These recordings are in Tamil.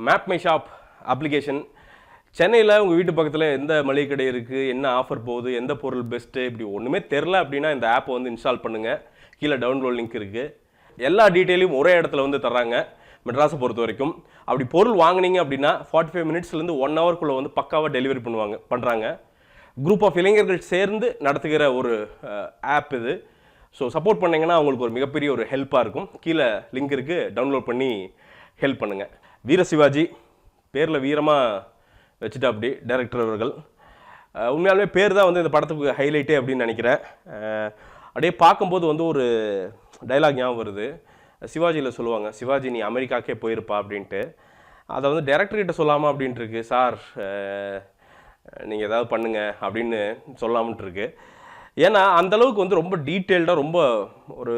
மேப் மை ஷாப் அப்ளிகேஷன் சென்னையில் உங்கள் வீட்டு பக்கத்தில் எந்த மளிகை கடை இருக்குது, என்ன ஆஃபர் போகுது, எந்த பொருள் பெஸ்ட்டு, இப்படி ஒன்றுமே தெரில அப்படின்னா இந்த ஆப்பை வந்து இன்ஸ்டால் பண்ணுங்கள். கீழே டவுன்லோட் லிங்க் இருக்குது. எல்லா டீட்டெயிலையும் ஒரே இடத்துல வந்து தர்றாங்க மெட்ராஸை பொறுத்த வரைக்கும். அப்படி பொருள் வாங்கினீங்க அப்படின்னா 45 மினிட்ஸ்லேருந்து 1 ஹவர்க்குள்ளே வந்து பக்காவாக டெலிவரி பண்ணுறாங்க. குரூப் ஆஃப் இளைஞர்கள் சேர்ந்து நடத்துகிற ஒரு ஆப் இது. ஸோ சப்போர்ட் பண்ணிங்கன்னா அவங்களுக்கு ஒரு மிகப்பெரிய ஒரு ஹெல்ப்பாக இருக்கும். கீழே லிங்க் இருக்குது, டவுன்லோட் பண்ணி ஹெல்ப் பண்ணுங்கள். வீர சிவாஜி பேரில் வீரமாக வச்சுட்டா அப்படி டைரக்டர் அவர்கள். உண்மையாலுமே பேர் தான் வந்து இந்த படத்துக்கு ஹைலைட்டே அப்படின்னு நினைக்கிறேன். அப்படியே பார்க்கும்போது வந்து ஒரு டைலாக் ஞாபகம் வருது. சிவாஜியில் சொல்லுவாங்க, சிவாஜி நீ அமெரிக்காக்கே போயிருப்பா அப்படின்ட்டு. அதை வந்து டைரக்டர்கிட்ட சொல்லாமா அப்படின்ட்டு இருக்கு. சார் நீங்கள் ஏதாவது பண்ணுங்க அப்படின்னு சொல்லாமட்டு இருக்கு. ஏன்னா அந்தளவுக்கு வந்து ரொம்ப டீட்டெயில்டாக ரொம்ப ஒரு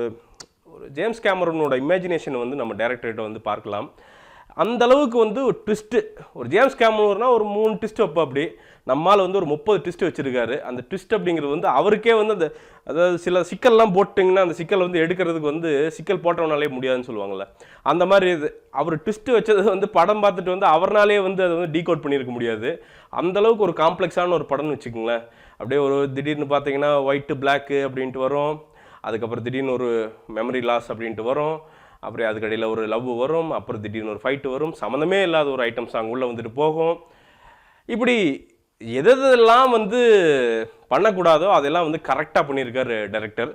ஜேம்ஸ் கேமரனோட இமேஜினேஷன் வந்து நம்ம டைரக்டர்கிட்ட வந்து பார்க்கலாம். அந்தளவுக்கு வந்து ஒரு ட்விஸ்ட்டு, ஒரு ஜேம்ஸ் கேமரன்னா ஒரு 3 ட்விஸ்ட் வைப்பா. அப்படி நம்மால் வந்து ஒரு 30 ட்விஸ்ட் வச்சுருக்காரு. அந்த ட்விஸ்ட் அப்படிங்கிறது வந்து அவருக்கே வந்து அந்த அதாவது சில சிக்கல்லாம் போட்டிங்கன்னா அந்த சிக்கல் வந்து எடுக்கிறதுக்கு வந்து சிக்கல் போட்டவனாலே முடியாதுன்னு சொல்லுவாங்கள்ல, அந்த மாதிரி இது. அவர் ட்விஸ்ட்டு வச்சது வந்து படம் பார்த்துட்டு வந்து அவர்னாலே வந்து அதை வந்து டீகோட் பண்ணியிருக்க முடியாது. அந்தளவுக்கு ஒரு காம்ப்ளெக்ஸான ஒரு படம்னு வச்சுக்கோங்களேன். அப்படியே ஒரு திடீர்னு பார்த்தீங்கன்னா ஒயிட்டு பிளாக்கு அப்படின்ட்டு வரும். அதுக்கப்புறம் திடீர்னு ஒரு மெமரி லாஸ் அப்படின்ட்டு வரும். அப்புறம் அதுக்கடையில் ஒரு லவ் வரும். அப்புறம் திடீர்னு ஒரு ஃபைட்டு வரும். சம்மந்தமே இல்லாத ஒரு ஐட்டம் சாங் உள்ளே வந்துட்டு போகும். இப்படி எதெல்லாம் வந்து பண்ணக்கூடாதோ அதெல்லாம் வந்து கரெக்டாக பண்ணியிருக்காரு டைரக்டர்.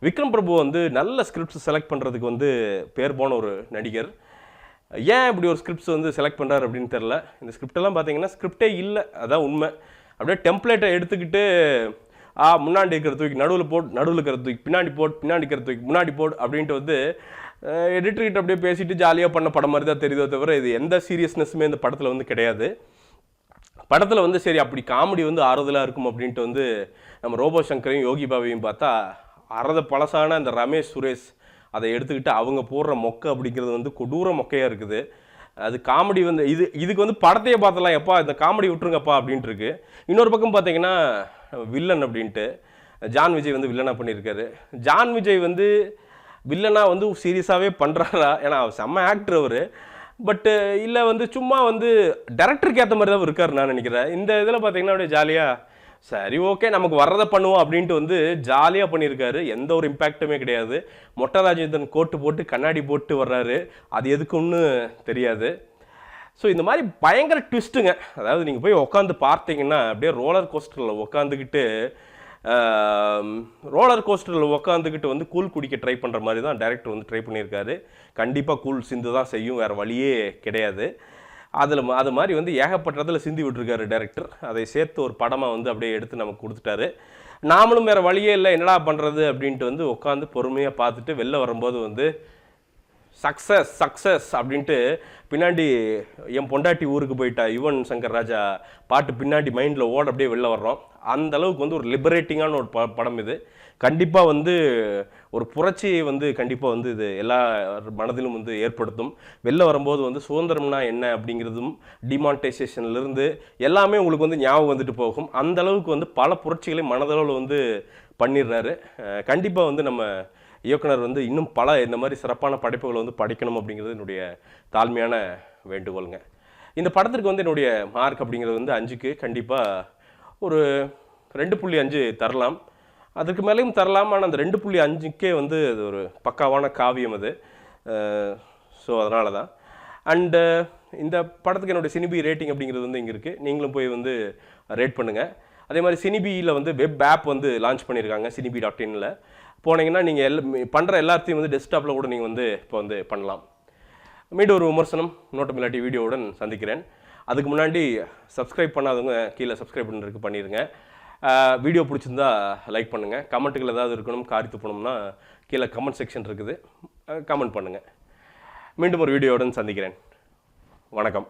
விக்ரம் பிரபு வந்து நல்ல ஸ்கிரிப்ட்ஸ் செலக்ட் பண்ணுறதுக்கு வந்து பேர் போன ஒரு நடிகர். ஏன் இப்படி ஒரு ஸ்கிரிப்ட்ஸ் வந்து செலக்ட் பண்ணுறாரு அப்படின்னு தெரில. இந்த ஸ்கிரிப்டெல்லாம் பார்த்தீங்கன்னா ஸ்கிரிப்டே இல்லை, அதான் உண்மை. அப்படியே டெம்ப்ளேட்டை எடுத்துக்கிட்டு முன்னாடி இருக்கிற தூக்கி நடுவில் போட், நடுவில் இருக்கிற தூக்கி பின்னாடி போட், பின்னாடி இருக்கிற தூக்கி முன்னாடி போட் அப்படின்ட்டு வந்து எடிட்டர்கிட்ட அப்படியே பேசிட்டு ஜாலியாக பண்ண படம் மாதிரி தான் தெரியுதோ தவிர இது எந்த சீரியஸ்னஸுமே இந்த படத்தில் வந்து கிடையாது. படத்தில் வந்து சரி அப்படி காமெடி வந்து ஆறுதலாக இருக்கும் அப்படின்ட்டு வந்து நம்ம ரோபோ சங்கரையும் யோகி பாபையும் பார்த்தா அறத பழசான அந்த ரமேஷ் சுரேஷ் அதை எடுத்துக்கிட்டு அவங்க போடுற மொக்கை அப்படிங்கிறது வந்து கொடூர மொக்கையாக இருக்குது. அது காமெடி வந்து இதுக்கு வந்து படத்தையே பார்த்தலாம், எப்பா இந்த காமெடி விட்டுருங்கப்பா அப்படின்ட்டு இருக்கு. இன்னொரு பக்கம் பார்த்தீங்கன்னா வில்லன் அப்படின்ட்டு ஜான் விஜய் வந்து வில்லனாக பண்ணியிருக்காரு. ஜான் விஜய் வந்து வில்லனாக வந்து சீரியஸாகவே பண்ணுறாரா? ஏன்னா அவர் செம்ம ஆக்டர் அவர். பட்டு இல்லை வந்து சும்மா வந்து டேரக்டருக்கு ஏற்ற மாதிரி தான் இருக்கார் நான் நினைக்கிறேன். இந்த இதில் பார்த்தீங்கன்னா அப்படியே ஜாலியாக சரி ஓகே நமக்கு வர்றதை பண்ணுவோம் அப்படின்ட்டு வந்து ஜாலியாக பண்ணியிருக்காரு. எந்த ஒரு இம்பேக்டுமே கிடையாது. மொட்டை ராஜேந்திரன் கோட்டு போட்டு கண்ணாடி போட்டு வர்றாரு, அது எதுக்குன்னு தெரியாது. ஸோ இந்த மாதிரி பயங்கர ட்விஸ்ட்டுங்க. அதாவது நீங்கள் போய் உட்காந்து பார்த்தீங்கன்னா அப்படியே ரோலர் கோஸ்டரில் உட்காந்துக்கிட்டு வந்து கூழ் குடிக்க ட்ரை பண்ணுற மாதிரி தான் டைரக்டர் வந்து ட்ரை பண்ணியிருக்காரு. கண்டிப்பாக கூழ் சிந்து தான் செய்யும், வேறு வழியே கிடையாது. அது மாதிரி வந்து ஏகப்பட்டதில் சிந்தி விட்டுருக்காரு டைரக்டர். அதை சேர்த்து ஒரு படமாக வந்து அப்படியே எடுத்து நமக்கு கொடுத்துட்டாரு. நாமளும் வேறு வழியே இல்லை, என்னடா பண்ணுறது அப்படின்ட்டு வந்து உட்காந்து பொறுமையாக பார்த்துட்டு வெளில வரும்போது வந்து சக்ஸஸ் அப்படின்ட்டு பின்னாடி என் பொண்டாட்டி ஊருக்கு போயிட்டா யுவன் சங்கர் ராஜா பாட்டு பின்னாடி மைண்டில் ஓட அப்படியே வெளில வர்றோம். அந்த அளவுக்கு வந்து ஒரு லிபரேட்டிங்கான ஒரு படம் இது. கண்டிப்பாக வந்து ஒரு புரட்சியை வந்து கண்டிப்பாக வந்து இது எல்லா மனதிலும் வந்து ஏற்படுத்தும். வெளில வரும்போது வந்து சுதந்திரம்னா என்ன அப்படிங்கிறதும் டிமானிட்டைசேஷன்லேருந்து எல்லாமே உங்களுக்கு வந்து ஞாபகம் வந்துட்டு போகும். அந்த அளவுக்கு வந்து பல புரட்சிகளை மனதளவில் வந்து பண்ணிடுறாரு. கண்டிப்பாக வந்து நம்ம இயக்குனர் வந்து இன்னும் பல இந்த மாதிரி சிறப்பான படைப்புகளை வந்து படைக்கணும் அப்படிங்கிறது என்னுடைய தாழ்மையான வேண்டுகோளுங்க. இந்த படத்திற்கு வந்து என்னுடைய மார்க் அப்படிங்கிறது வந்து 5க்கு கண்டிப்பாக ஒரு 2.5 தரலாம். அதுக்கு மேலேயும் தரலாம். ஆனால் அந்த 2.5க்கே வந்து அது ஒரு பக்காவான காவியம் அது. ஸோ அதனால தான். அண்டு இந்த படத்துக்கு என்னுடைய சினிபி ரேட்டிங் அப்படிங்கிறது வந்து இங்கே இருக்குது. நீங்களும் போய் வந்து ரேட் பண்ணுங்கள். அதே மாதிரி சினிபியில் வந்து வெப் ஆப் வந்து லான்ச் பண்ணியிருக்காங்க சினிபி.inல. போனீங்கன்னா நீங்கள் பண்ணுற எல்லாத்தையும் வந்து டெஸ்க்டாப்பில் கூட நீங்கள் வந்து இப்போ வந்து பண்ணலாம். மீண்டும் ஒரு விமர்சனம் நோட்டமில்லாட்டி வீடியோவுடன் சந்திக்கிறேன். அதுக்கு முன்னாடி சப்ஸ்கிரைப் பண்ணாதவங்க கீழே சப்ஸ்கிரைப் பண்ணுறதுக்கு பண்ணிடுங்க. வீடியோ பிடிச்சிருந்தா லைக் பண்ணுங்கள். கமெண்ட்டுகள் ஏதாவது இருக்கணும், காரித்து போகணும்னா கீழே கமெண்ட் செக்ஷன் இருக்குது, கமெண்ட் பண்ணுங்கள். மீண்டும் ஒரு வீடியோவுடன் சந்திக்கிறேன். வணக்கம்.